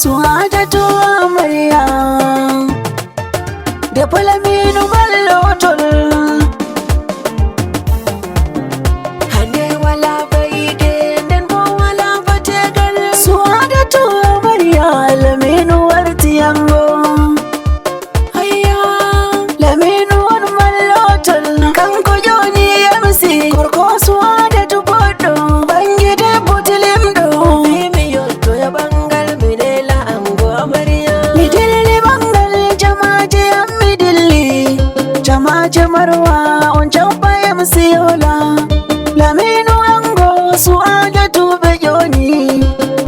Su'adatu amarya da Fulaminu Mallotol. Hane wala baide den bo wala bategal. Su'adatu amarya Laminu wartiyango. Hayya Laminu war Mallotol kan ko joni yamsi korko Su'adatu boddo bangide butilimdo. Mimi yotto ya bangal midela ango amarya. Midilli bangal jamaje midilli jamaje marwa on jawba yamsi yola. Laminu ango Su'adatu be joni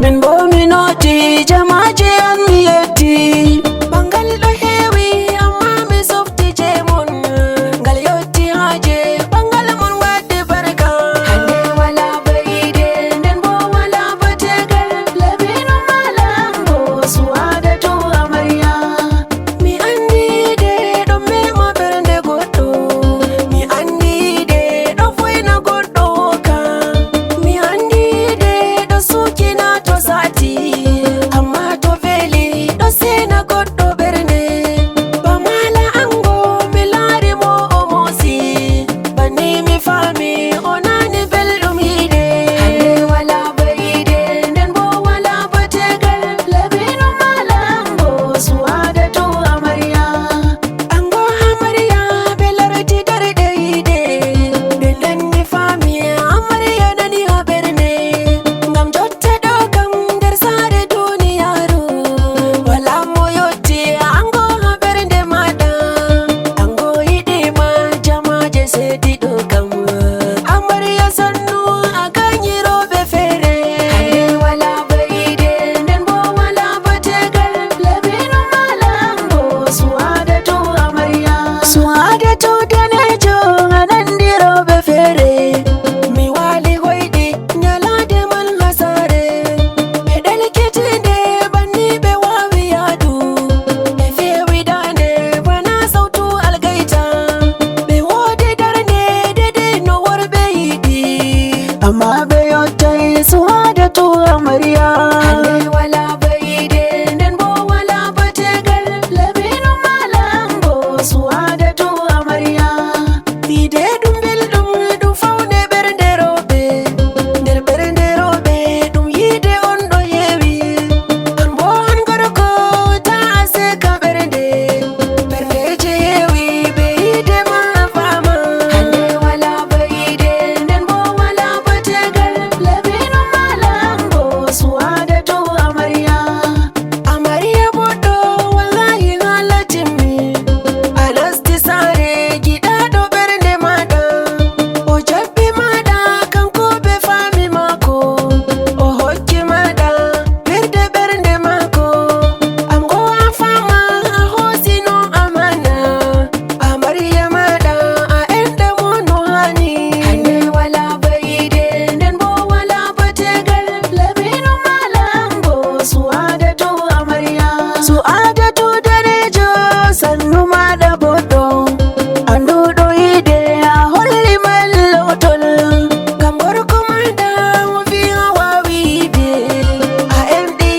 min bo minoti jamaje amiyeti. Bangal do hewi amma mi softi je mon ngal yotti haje bangal mon wadde barka. Hande wala baide nden bo wala bategal. Laminu malango Su'adatu amarya. Mi andi de do mema bernde goddo. Mi andi de do foyna goddo ka. Mi andi de do sukina to sati amma to veli do sena goddo bernde. Bamala ango mi lari mo o mosi bani mi fami onani beldum hide. Hande wala baide nden bo wala bategal. Laminu malango Su'adatu amarya. Ango amarya belarti darde hide den mi fami amarya nani ha berne. Ngam jotta do kam der sare duniyaru wala mo yotti ango ha bernde mada. Ango hidima jamaje sedi do kam amarya sannu akanyi robe fere. Hande wala baide nden bo wala bategal. Laminu malango Su'adatu amarya. Su'adatu danejo anandi robe fere. Mi wali hoydi nyalade man hasare. Be delkitinde banni be wawi yadu. Be fewi dande bana sautu algaita. Be wodi darne dede no worbe yidi amma be yottay Su'adatu amarya. Hande wala baide nden bo wala bategal. Laminu malango Su'adatu amarya. Ide dum beldum dum fawne bernde robe nder bernde robe dum yide on do hewi. An bo an gorko ta seka bernde je hewi be yide ma fama. Hande wala baide nden bo wala bategal. Laminu malango Su'adatu amarya. Amarya boddo wallahi halatimmi alasti sare gidado bernde mada. O jabbi mada kanko be fami mako o hokki mada berde bernde mako. Ango a fama a hosino amana amarya mada a ende mono hani. Hande wala baide nden bo wala bategal. Laminu malango Su'adatu amarya. Su'adatu danejo sannu mada boddo andudo hide a holli Mallotol. Ngam gorko mada mo fi hawawi be a emdi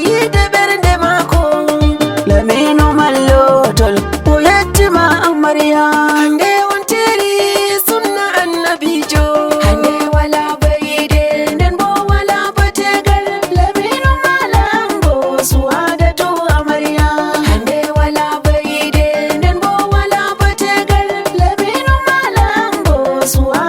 yide bernde mako. Laminu Mallotol o yettima amarya. Hande on teri sunna annabijo. Hande wala baide nden bo wala bategal. Laminu malango Su'adatu amarya. Hande wala baide nden bo wala bategal. Laminu malango Su'adatu